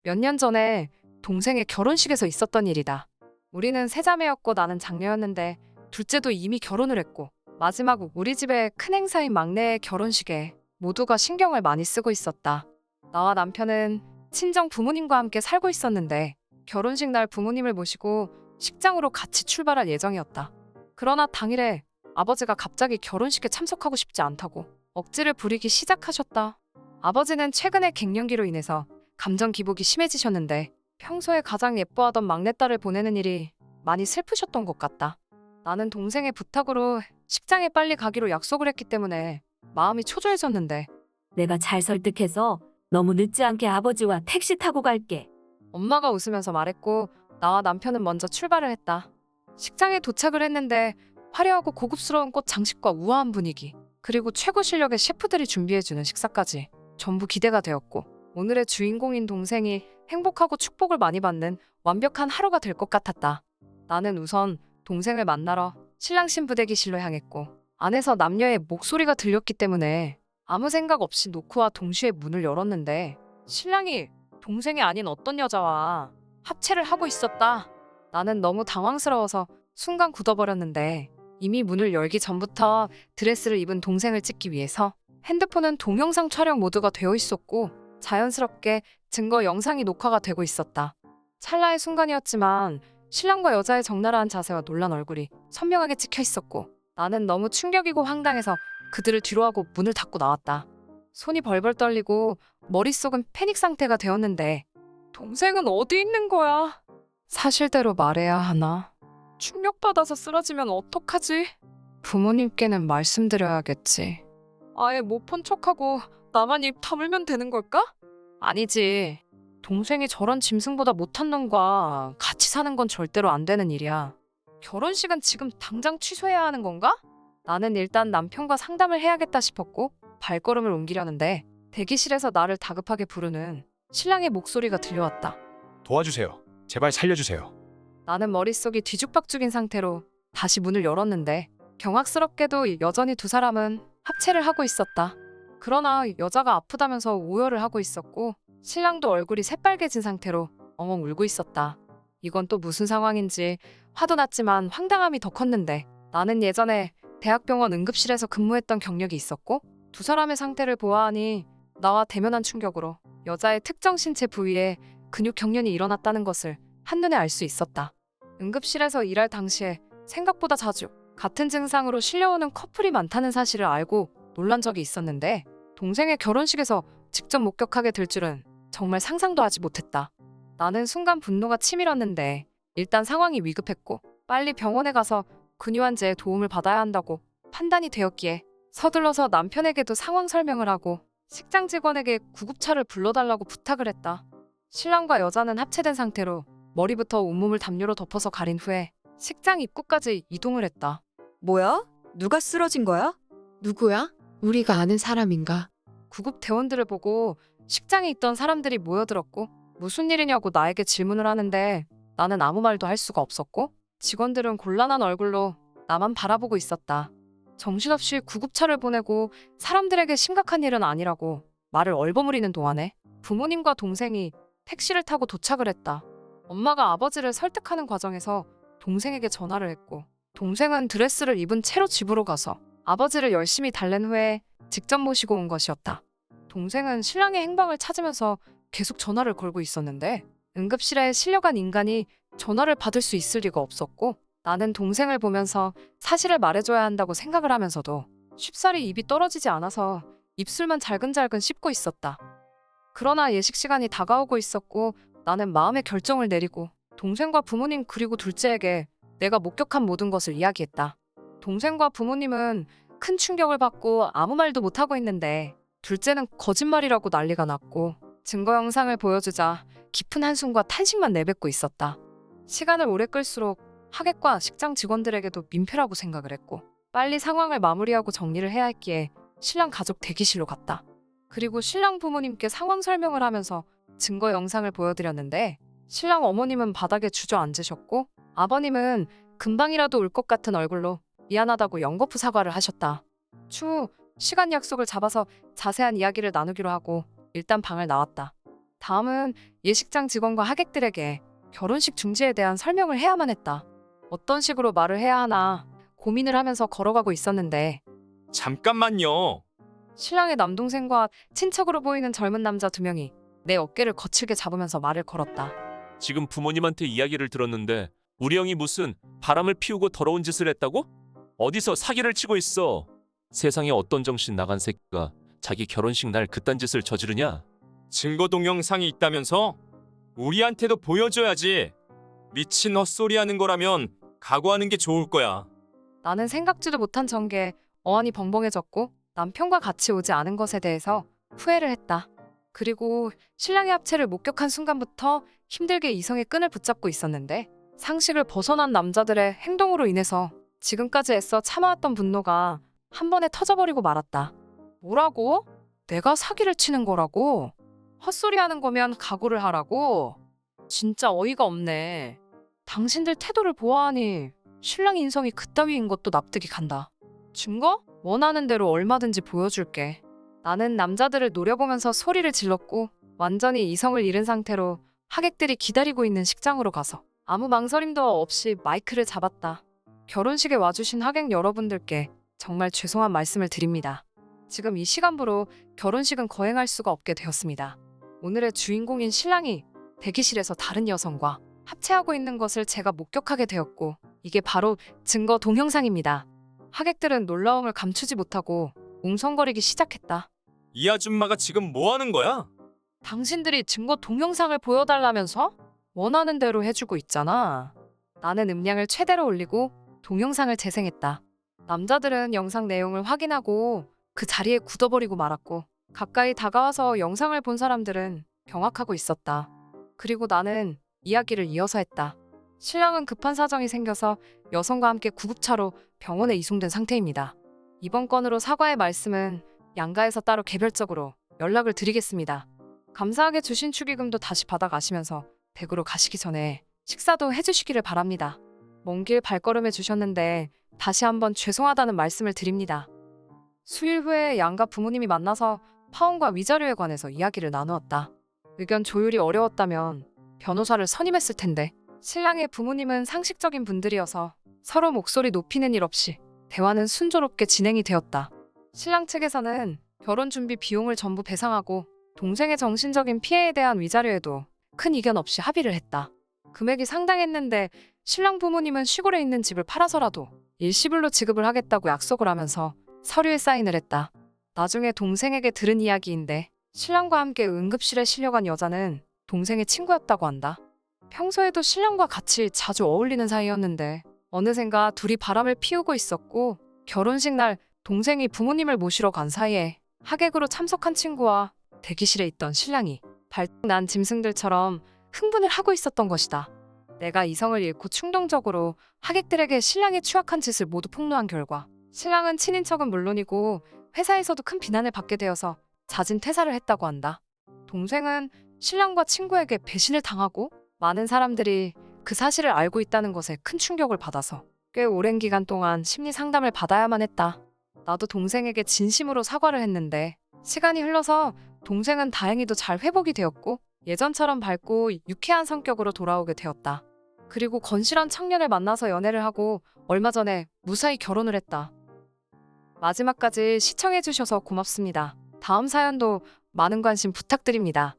몇 년 전에 동생의 결혼식에서 있었던 일이다. 우리는 세자매였고 나는 장녀였는데 둘째도 이미 결혼을 했고 마지막 우리 집의 큰 행사인 막내의 결혼식에 모두가 신경을 많이 쓰고 있었다. 나와 남편은 친정 부모님과 함께 살고 있었는데 결혼식 날 부모님을 모시고 식장으로 같이 출발할 예정이었다. 그러나 당일에 아버지가 갑자기 결혼식에 참석하고 싶지 않다고 억지를 부리기 시작하셨다. 아버지는 최근에 갱년기로 인해서 감정 기복이 심해지셨는데 평소에 가장 예뻐하던 막내딸을 보내는 일이 많이 슬프셨던 것 같다. 나는 동생의 부탁으로 식장에 빨리 가기로 약속을 했기 때문에 마음이 초조해졌는데 내가 잘 설득해서 너무 늦지 않게 아버지와 택시 타고 갈게. 엄마가 웃으면서 말했고 나와 남편은 먼저 출발을 했다. 식장에 도착을 했는데 화려하고 고급스러운 꽃 장식과 우아한 분위기 그리고 최고 실력의 셰프들이 준비해주는 식사까지 전부 기대가 되었고 오늘의 주인공인 동생이 행복하고 축복을 많이 받는 완벽한 하루가 될 것 같았다. 나는 우선 동생을 만나러 신랑 신부대기실로 향했고 안에서 남녀의 목소리가 들렸기 때문에 아무 생각 없이 노크와 동시에 문을 열었는데 신랑이 동생이 아닌 어떤 여자와 합체를 하고 있었다. 나는 너무 당황스러워서 순간 굳어버렸는데 이미 문을 열기 전부터 드레스를 입은 동생을 찍기 위해서 핸드폰은 동영상 촬영 모드가 되어 있었고 자연스럽게 증거 영상이 녹화가 되고 있었다. 찰나의 순간이었지만 신랑과 여자의 적나라한 자세와 놀란 얼굴이 선명하게 찍혀 있었고 나는 너무 충격이고 황당해서 그들을 뒤로하고 문을 닫고 나왔다. 손이 벌벌 떨리고 머릿속은 패닉 상태가 되었는데 동생은 어디 있는 거야? 사실대로 말해야 하나? 충격받아서 쓰러지면 어떡하지? 부모님께는 말씀드려야겠지. 아예 못 본 척하고 나만 입 다물면 되는 걸까? 아니지. 동생이 저런 짐승보다 못한 놈과 같이 사는 건 절대로 안 되는 일이야. 결혼식은 지금 당장 취소해야 하는 건가? 나는 일단 남편과 상담을 해야겠다 싶었고 발걸음을 옮기려는데 대기실에서 나를 다급하게 부르는 신랑의 목소리가 들려왔다. 도와주세요. 제발 살려주세요. 나는 머릿속이 뒤죽박죽인 상태로 다시 문을 열었는데 경악스럽게도 여전히 두 사람은 합체를 하고 있었다. 그러나 여자가 아프다면서 오열을 하고 있었고 신랑도 얼굴이 새빨개진 상태로 엉엉 울고 있었다. 이건 또 무슨 상황인지 화도 났지만 황당함이 더 컸는데 나는 예전에 대학병원 응급실에서 근무했던 경력이 있었고 두 사람의 상태를 보아하니 나와 대면한 충격으로 여자의 특정 신체 부위에 근육 경련이 일어났다는 것을 한눈에 알 수 있었다. 응급실에서 일할 당시에 생각보다 자주 같은 증상으로 실려오는 커플이 많다는 사실을 알고 놀란 적이 있었는데 동생의 결혼식에서 직접 목격하게 될 줄은 정말 상상도 하지 못했다. 나는 순간 분노가 치밀었는데 일단 상황이 위급했고 빨리 병원에 가서 근유환자의 도움을 받아야 한다고 판단이 되었기에 서둘러서 남편에게도 상황 설명을 하고 식장 직원에게 구급차를 불러달라고 부탁을 했다. 신랑과 여자는 합체된 상태로 머리부터 온몸을 담요로 덮어서 가린 후에 식장 입구까지 이동을 했다. 뭐야? 누가 쓰러진 거야? 누구야? 우리가 아는 사람인가? 구급 대원들을 보고 식장에 있던 사람들이 모여들었고 무슨 일이냐고 나에게 질문을 하는데 나는 아무 말도 할 수가 없었고 직원들은 곤란한 얼굴로 나만 바라보고 있었다. 정신없이 구급차를 보내고 사람들에게 심각한 일은 아니라고 말을 얼버무리는 동안에 부모님과 동생이 택시를 타고 도착을 했다. 엄마가 아버지를 설득하는 과정에서 동생에게 전화를 했고 동생은 드레스를 입은 채로 집으로 가서 아버지를 열심히 달랜 후에 직접 모시고 온 것이었다. 동생은 신랑의 행방을 찾으면서 계속 전화를 걸고 있었는데 응급실에 실려간 인간이 전화를 받을 수 있을 리가 없었고 나는 동생을 보면서 사실을 말해줘야 한다고 생각을 하면서도 쉽사리 입이 떨어지지 않아서 입술만 잘근잘근 씹고 있었다. 그러나 예식 시간이 다가오고 있었고 나는 마음의 결정을 내리고 동생과 부모님 그리고 둘째에게 내가 목격한 모든 것을 이야기했다. 동생과 부모님은 큰 충격을 받고 아무 말도 못하고 있는데 둘째는 거짓말이라고 난리가 났고 증거 영상을 보여주자 깊은 한숨과 탄식만 내뱉고 있었다. 시간을 오래 끌수록 하객과 식장 직원들에게도 민폐라고 생각을 했고 빨리 상황을 마무리하고 정리를 해야 했기에 신랑 가족 대기실로 갔다. 그리고 신랑 부모님께 상황 설명을 하면서 증거 영상을 보여드렸는데 신랑 어머님은 바닥에 주저앉으셨고 아버님은 금방이라도 울 것 같은 얼굴로 미안하다고 연거푸 사과를 하셨다. 추후 시간 약속을 잡아서 자세한 이야기를 나누기로 하고 일단 방을 나왔다. 다음은 예식장 직원과 하객들에게 결혼식 중지에 대한 설명을 해야만 했다. 어떤 식으로 말을 해야 하나 고민을 하면서 걸어가고 있었는데 잠깐만요. 신랑의 남동생과 친척으로 보이는 젊은 남자 2명이 내 어깨를 거칠게 잡으면서 말을 걸었다. 지금 부모님한테 이야기를 들었는데 우리 형이 무슨 바람을 피우고 더러운 짓을 했다고? 어디서 사기를 치고 있어? 세상에 어떤 정신 나간 새끼가 자기 결혼식 날 그딴 짓을 저지르냐? 증거 동영상이 있다면서? 우리한테도 보여줘야지. 미친 헛소리 하는 거라면 각오하는 게 좋을 거야. 나는 생각지도 못한 전개에 어안이 벙벙해졌고 남편과 같이 오지 않은 것에 대해서 후회를 했다. 그리고 신랑의 합체를 목격한 순간부터 힘들게 이성의 끈을 붙잡고 있었는데 상식을 벗어난 남자들의 행동으로 인해서 지금까지 애써 참아왔던 분노가 한 번에 터져버리고 말았다. 뭐라고? 내가 사기를 치는 거라고? 헛소리 하는 거면 각오를 하라고? 진짜 어이가 없네. 당신들 태도를 보아하니 신랑 인성이 그따위인 것도 납득이 간다. 증거? 원하는 대로 얼마든지 보여줄게. 나는 남자들을 노려보면서 소리를 질렀고 완전히 이성을 잃은 상태로 하객들이 기다리고 있는 식장으로 가서 아무 망설임도 없이 마이크를 잡았다. 결혼식에 와주신 하객 여러분들께 정말 죄송한 말씀을 드립니다. 지금 이 시간부로 결혼식은 거행할 수가 없게 되었습니다. 오늘의 주인공인 신랑이 대기실에서 다른 여성과 합체하고 있는 것을 제가 목격하게 되었고 이게 바로 증거 동영상입니다. 하객들은 놀라움을 감추지 못하고 웅성거리기 시작했다. 이 아줌마가 지금 뭐 하는 거야? 당신들이 증거 동영상을 보여달라면서? 원하는 대로 해주고 있잖아. 나는 음량을 최대로 올리고 동영상을 재생했다. 남자들은 영상 내용을 확인하고 그 자리에 굳어버리고 말았고 가까이 다가와서 영상을 본 사람들은 경악하고 있었다. 그리고 나는 이야기를 이어서 했다. 신랑은 급한 사정이 생겨서 여성과 함께 구급차로 병원에 이송된 상태입니다. 이번 건으로 사과의 말씀은 양가에서 따로 개별적으로 연락을 드리겠습니다. 감사하게 주신 축의금도 다시 받아가시면서 댁으로 가시기 전에 식사도 해주시기를 바랍니다. 먼 길 발걸음해 주셨는데 다시 한번 죄송하다는 말씀을 드립니다. 수일 후에 양가 부모님이 만나서 파혼과 위자료에 관해서 이야기를 나누었다. 의견 조율이 어려웠다면 변호사를 선임했을 텐데 신랑의 부모님은 상식적인 분들이어서 서로 목소리 높이는 일 없이 대화는 순조롭게 진행이 되었다. 신랑 측에서는 결혼 준비 비용을 전부 배상하고 동생의 정신적인 피해에 대한 위자료에도 큰 이견 없이 합의를 했다. 금액이 상당했는데 신랑 부모님은 시골에 있는 집을 팔아서라도 일시불로 지급을 하겠다고 약속을 하면서 서류에 사인을 했다. 나중에 동생에게 들은 이야기인데 신랑과 함께 응급실에 실려간 여자는 동생의 친구였다고 한다. 평소에도 신랑과 같이 자주 어울리는 사이였는데 어느샌가 둘이 바람을 피우고 있었고 결혼식 날 동생이 부모님을 모시러 간 사이에 하객으로 참석한 친구와 대기실에 있던 신랑이 발난 짐승들처럼 흥분을 하고 있었던 것이다. 내가 이성을 잃고 충동적으로 하객들에게 신랑이 추악한 짓을 모두 폭로한 결과 신랑은 친인척은 물론이고 회사에서도 큰 비난을 받게 되어서 자진 퇴사를 했다고 한다. 동생은 신랑과 친구에게 배신을 당하고 많은 사람들이 그 사실을 알고 있다는 것에 큰 충격을 받아서 꽤 오랜 기간 동안 심리 상담을 받아야만 했다. 나도 동생에게 진심으로 사과를 했는데 시간이 흘러서 동생은 다행히도 잘 회복이 되었고 예전처럼 밝고 유쾌한 성격으로 돌아오게 되었다. 그리고 건실한 청년을 만나서 연애를 하고 얼마 전에 무사히 결혼을 했다. 마지막까지 시청해주셔서 고맙습니다. 다음 사연도 많은 관심 부탁드립니다.